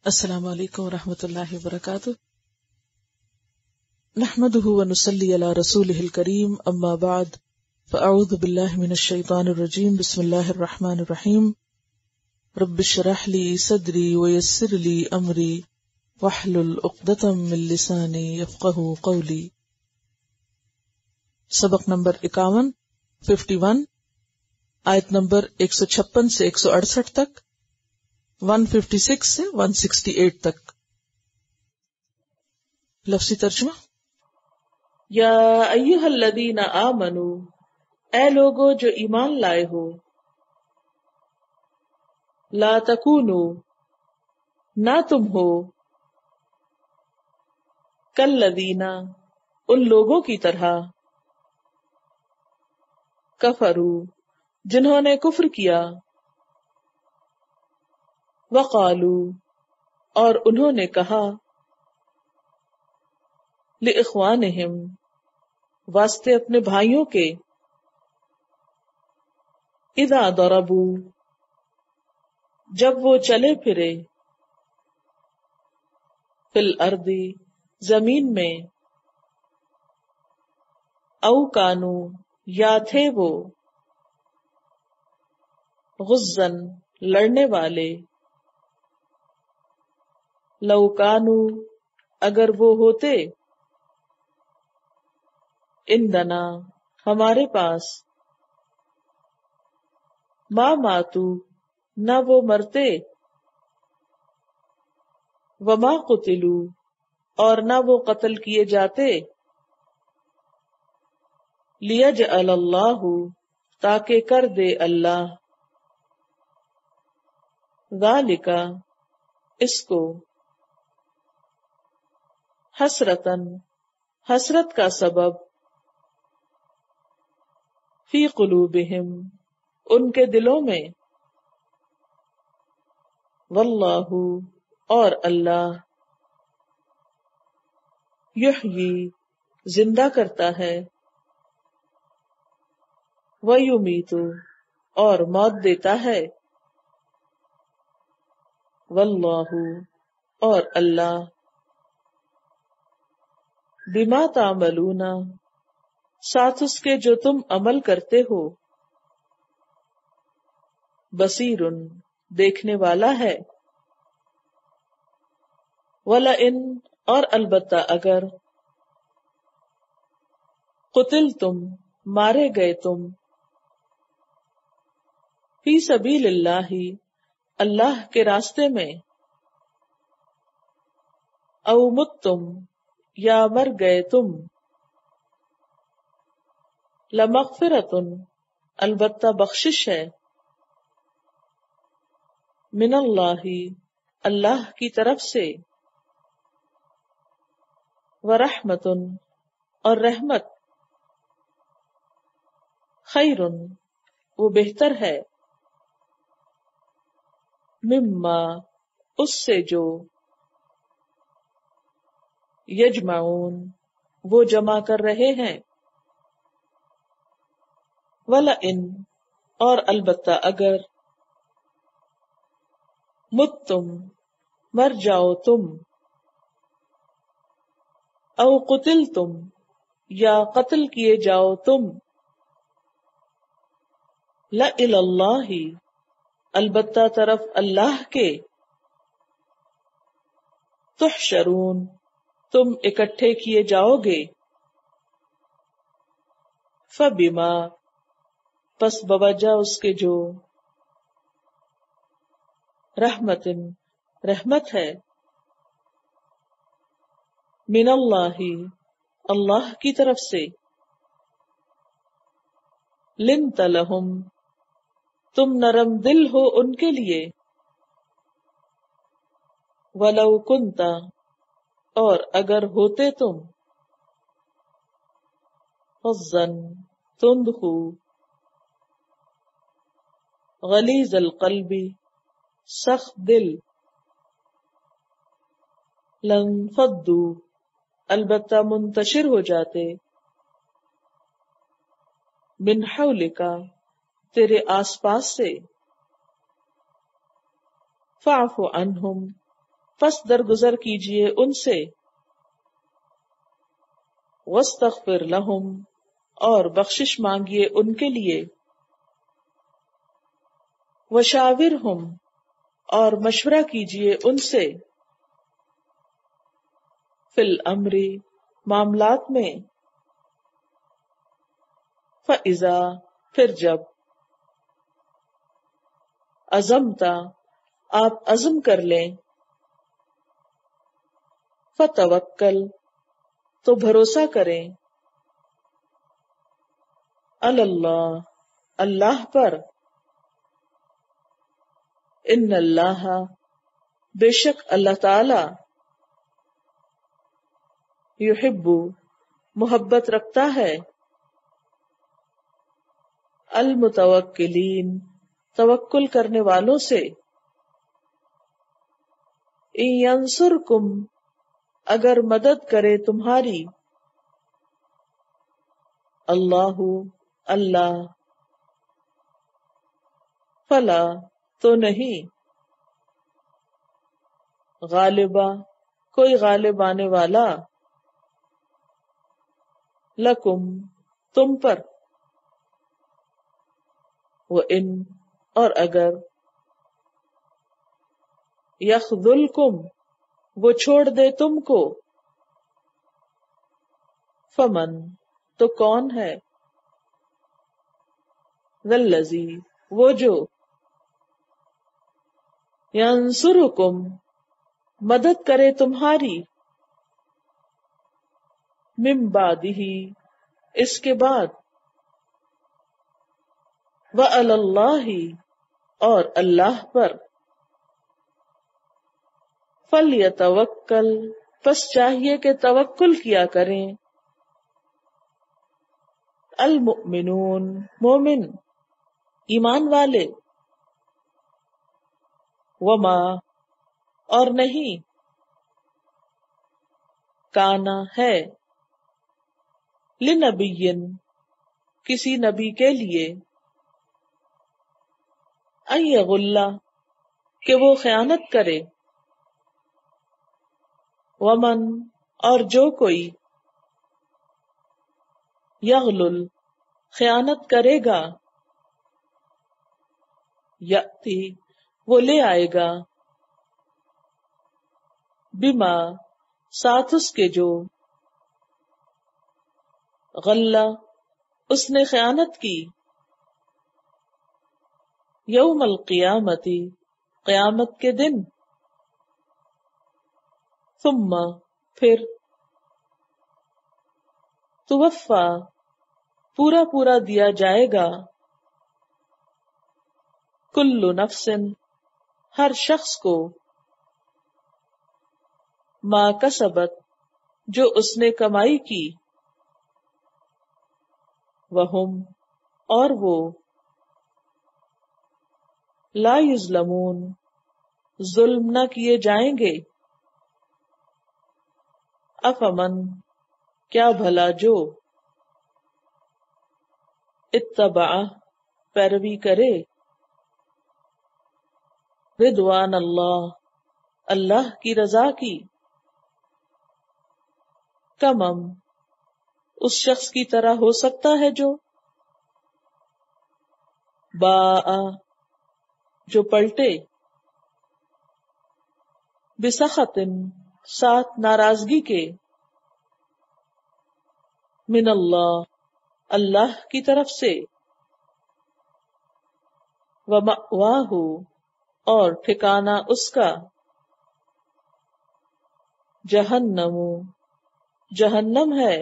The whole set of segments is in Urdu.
السلام علیکم ورحمۃ اللہ وبرکاتہ. نحمده ونصلی علی رسولہ الکریم اما بعد فاعوذ باللہ من الشیطان الرجیم بسم اللہ الرحمن الرحیم. رب اشرح لی صدری ویسر لی امری واحلل عقدۃ من لسانی یفقہوا قولی. سبق نمبر 51 آیت نمبر 156 سے 168 تک، 156 سے 168 تک. لفظی ترجمہ: یا ایھا الذین آمنو، اے لوگو جو ایمان لائے ہو، لا تکونو، نہ تم ہو، کالذین، ان لوگوں کی طرح، کفروا، جنہوں نے کفر کیا، وقالوا، اور انہوں نے کہا، لإخوانہم، واسطے اپنے بھائیوں کے، اذا ضربوا، جب وہ چلے پھرے، فی الارض، زمین میں، او کانو، یا تھے وہ، غزن، لڑنے والے، لو کانو، اگر وہ ہوتے، عندنا، ہمارے پاس، ما ماتو، نہ وہ مرتے، وما قتلوا، اور نہ وہ قتل کیے جاتے، لیجعل اللہ، تاکہ کر دے اللہ، ذالک، اس کو، حسرتاً، حسرت کا سبب، فی قلوبہم، ان کے دلوں میں، واللہ، اور اللہ، یحیی، زندہ کرتا ہے، ویمیت، اور موت دیتا ہے، واللہ، اور اللہ، بما تعملون، ساتھ اس کے جو تم عمل کرتے ہو، بصیر، دیکھنے والا ہے، وَلَئِن، اور البتہ اگر، قتلتم، مارے گئے تم، فی سبیل اللہ، اللہ کے راستے میں، او متم، یا مر گئے تم، لمغفرۃ، البتہ بخشش ہے، من اللہ، اللہ کی طرف سے، ورحمۃ، اور رحمت، خیر، وہ بہتر ہے، مما، اس سے جو، یجمعون، وہ جمع کر رہے ہیں، وَلَئِن، اور البتہ اگر، متم، مر جاؤ تم، او قتلتم، یا قتل کیے جاؤ تم، لَإِلَى اللَّهِ، البتہ طرف اللہ کے، تحشرون، تم اکٹھے کیے جاؤ گے، فبما، پس بوجہ اس کے جو، رحمت، رحمت ہے، من اللہ، اللہ کی طرف سے، لنت لہم، تم نرم دل ہو ان کے لیے، ولو کنت، اور اگر ہوتے تم، فظا، تند خو، غلیظ القلب، سخت دل، لانفضوا، البتہ منتشر ہو جاتے، من حولک، تیرے آس پاس سے، فاعف عنہم، پس درگزر کیجئے ان سے، واستغفر لہم، اور بخشش مانگیے ان کے لیے، وشاورہم، اور مشورہ کیجئے ان سے، فی الامر، معاملات میں، فاذا، پھر جب، عزمت، آپ عزم کر لیں، فتوکل، تو بھروسہ کریں، علی اللہ، اللہ پر، ان اللہ، بے شک اللہ تعالی، یحب، محبت رکھتا ہے، المتوکلین، توکل کرنے والوں سے، ان ینصرکم، اگر مدد کرے تمہاری، اللہ، اللہ، فلا، تو نہیں، غالبا، کوئی غالب آنے والا، لکم، تم پر، وَإِن، اور اگر، یخذلکم، وہ چھوڑ دے تم کو، فمن، تو کون ہے، ذَلَّذِی، وہ جو، ینصرکم، مدد کرے تمہاری، من بعدہ، اس کے بعد، وعلی اللہ، اور اللہ پر، فلیتوکل، پس چاہیے کہ توکل کیا کریں، المؤمنون، مومن، ایمان والے، وما، اور نہیں، کانا، ہے، لنبی، کسی نبی کے لیے، ان یغل، کہ وہ خیانت کرے، ومن، اور جو کوئی، یغلل، خیانت کرے گا، یأتی، وہ لے آئے گا، بما، ساتھ اس کے جو، غلہ، اس نے خیانت کی، یوم القیامتی، قیامت کے دن، ثم، پھر، توفا، پورا پورا دیا جائے گا، کل نفس، ہر شخص کو، ما کسبت، جو اس نے کمائی کی، وہم، اور وہ، لا یظلمون، ظلم نہ کیے جائیں گے، افمن، کیا بھلا جو، اتبع، پیروی کرے، رضوان اللہ، اللہ کی رضا کی، کمم، اس شخص کی طرح ہو سکتا ہے جو، باء، جو پلٹے، بسخط، ساتھ ناراضگی کے، من اللہ، اللہ کی طرف سے، ومأواہ، اور ٹھکانہ اس کا، جہنم، جہنم ہے،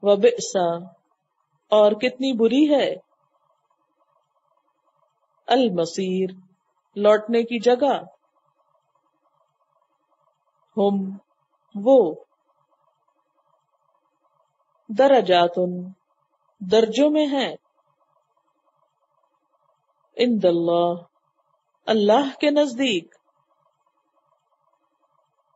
وبئس، اور کتنی بری ہے، المصیر، لوٹنے کی جگہ، ہم، وہ، درجات، درجوں میں ہیں، عند اللہ، اللہ کے نزدیک،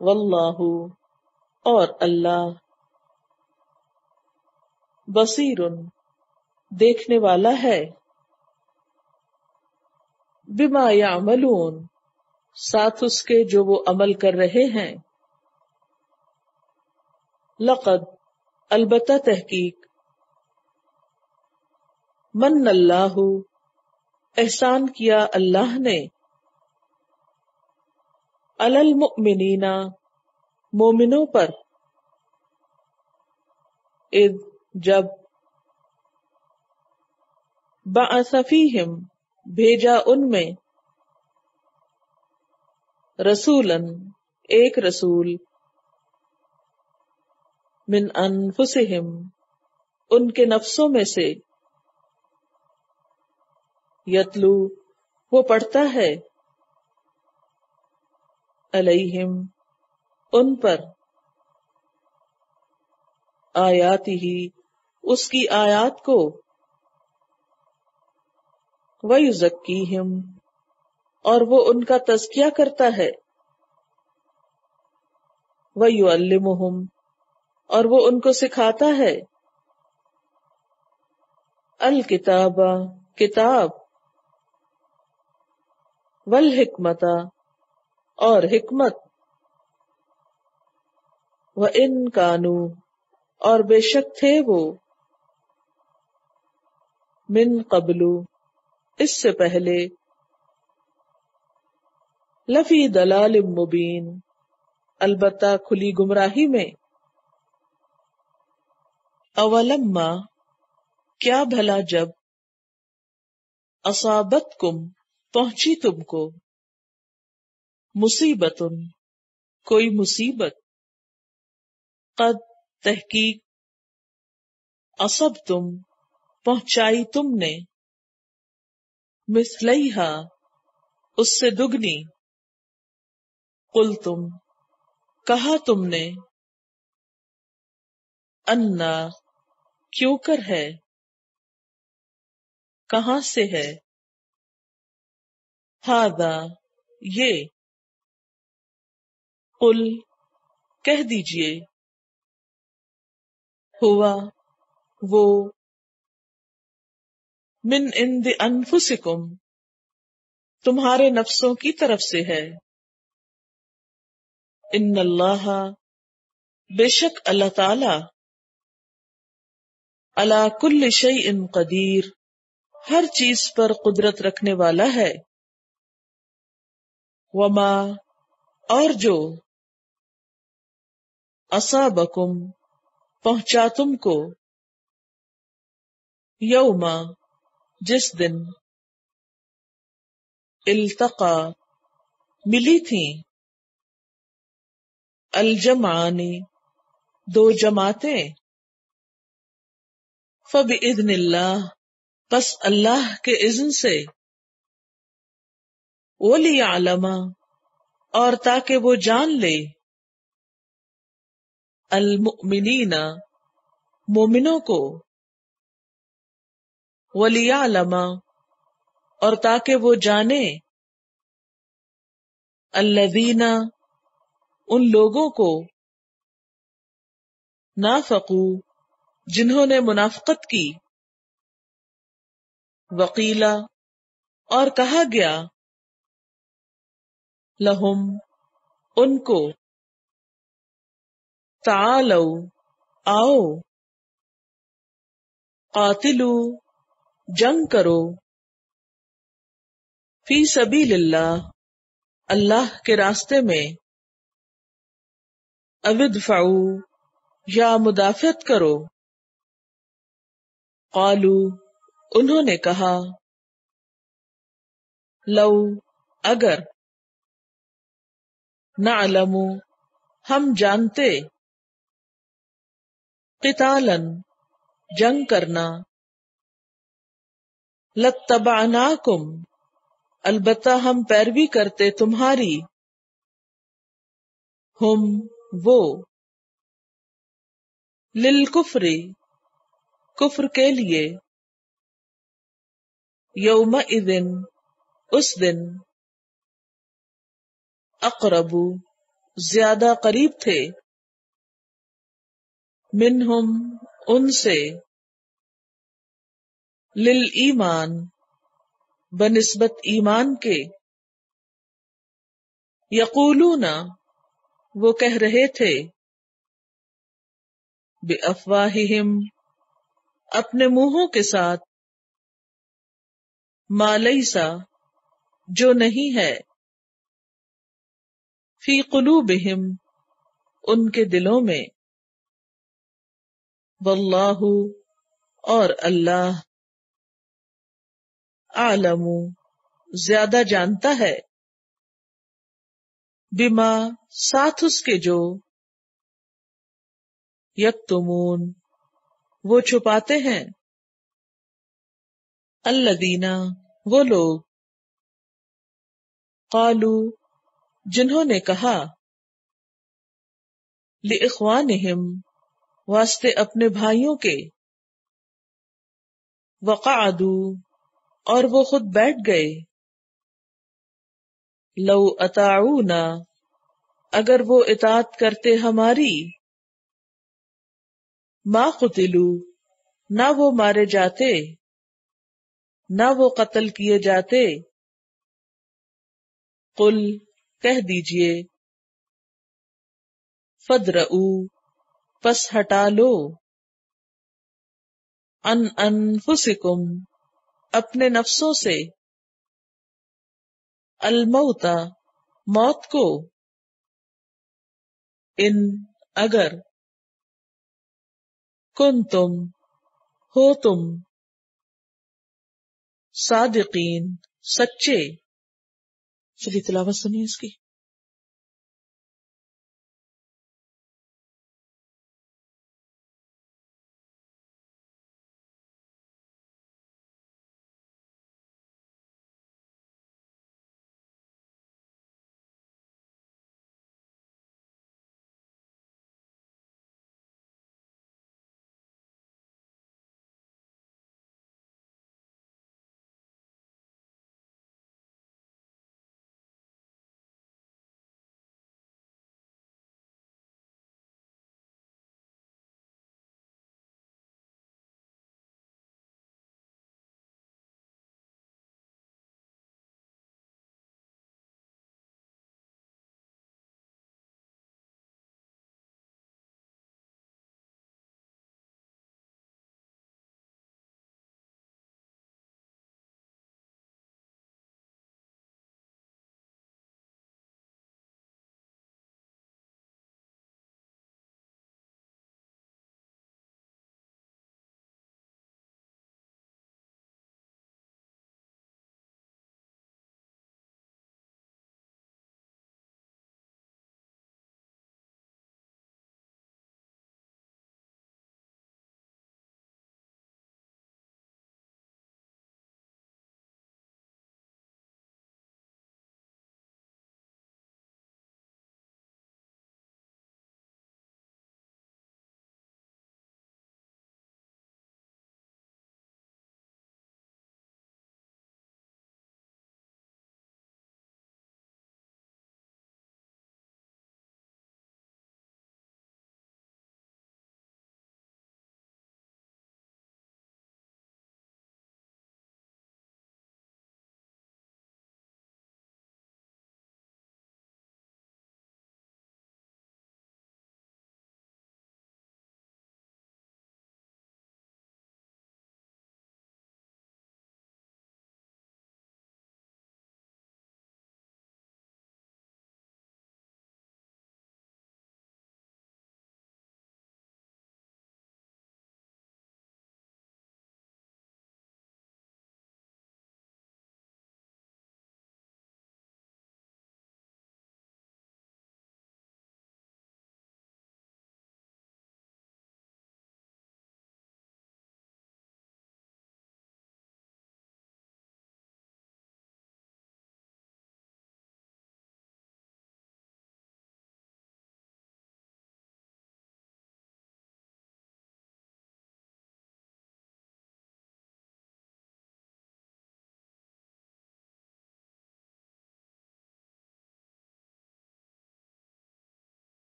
واللہ، اور اللہ، بصیر، دیکھنے والا ہے، بما یعملون، ساتھ اس کے جو وہ عمل کر رہے ہیں. لقد البتہ تحقیق من اللہ احسان کیا اللہ نے علی المؤمنین مومنوں پر اذ جب بعث فیہم بھیجا ان میں رسولاً ایک رسول من انفسہم ان کے نفسوں میں سے یتلو وہ پڑھتا ہے علیہم ان پر آیاتہ اس کی آیات کو ویزکیہم اور وہ ان کا تزکیہ کرتا ہے ویعلمہم اور وہ ان کو سکھاتا ہے الکتاب کتاب والحکمت اور حکمت وَإِن كَانُوا اور بے شک تھے وہ من قبل اس سے پہلے لفی ضلال مبین البتہ کھلی گمراہی میں. اولما کیا بھلا جب اصابتکم پہنچی تم کو مصیبتن کوئی مصیبت قد تحقیق اصبتم پہنچائی تم نے مثلیہا اس سے دگنی قلتم کہا تم نے انا کیوں کر ہے کہاں سے ہے ھذا یہ قل کہہ دیجئے ہوا وہ من عند انفسکم تمہارے نفسوں کی طرف سے ہے. ان اللہ بے شک اللہ تعالی علی کل شیء قدیر ہر چیز پر قدرت رکھنے والا ہے. وما اور جو اصابکم پہنچا تم کو یوم جس دن التقا ملی تھیں الجمعانی دو جماعتیں فبإذن اللہ پس اللہ کے اذن سے وَلِيَعْلَمَ اور تاکہ وہ جان لے المؤمنین مومنوں کو وَلِيَعْلَمَ اور تاکہ وہ جانے الذین ان لوگوں کو نافقوا جنہوں نے منافقت کی وقیلا اور کہا گیا لہم ان کو تعالو آؤ قاتلو جنگ کرو فی سبیل اللہ اللہ کے راستے میں او ادفعوا یا مدافعت کرو قالو انہوں نے کہا لو اگر نعلم ہم جانتے قتالا جنگ کرنا لاتبعناکم البتہ ہم پیروی کرتے تمہاری ہم وہ للکفر کفر کے لیے یومئذ اس دن اقرب زیادہ قریب تھے منہم ان سے للایمان بنسبت ایمان کے یقولون وہ کہہ رہے تھے، بِأَفْوَاهِهِمْ اپنے منہوں کے ساتھ، مَا لَيْسَ جو نہیں ہے، فی قلوبہم ان کے دلوں میں، واللہ اور اللہ، اعلم زیادہ جانتا ہے، بما ساتھ اس کے جو، یکتمون وہ چھپاتے ہیں، الذین وہ لوگ، قالو جنہوں نے کہا، لإخوانہم واسطے اپنے بھائیوں کے، وقعدوا اور وہ خود بیٹھ گئے، لو اطاعونا اگر وہ اطاعت کرتے ہماری، ما قتلوا نہ وہ مارے جاتے، نہ وہ قتل کیے جاتے، قل کہہ دیجئے، فادرؤوا پس ہٹا لو، عن انفسکم اپنے نفسوں سے، الموت موت کو، ان اگر، کنتم ہو تم، صادقین سچے۔ چلیے تلاوت سنیے اس کی۔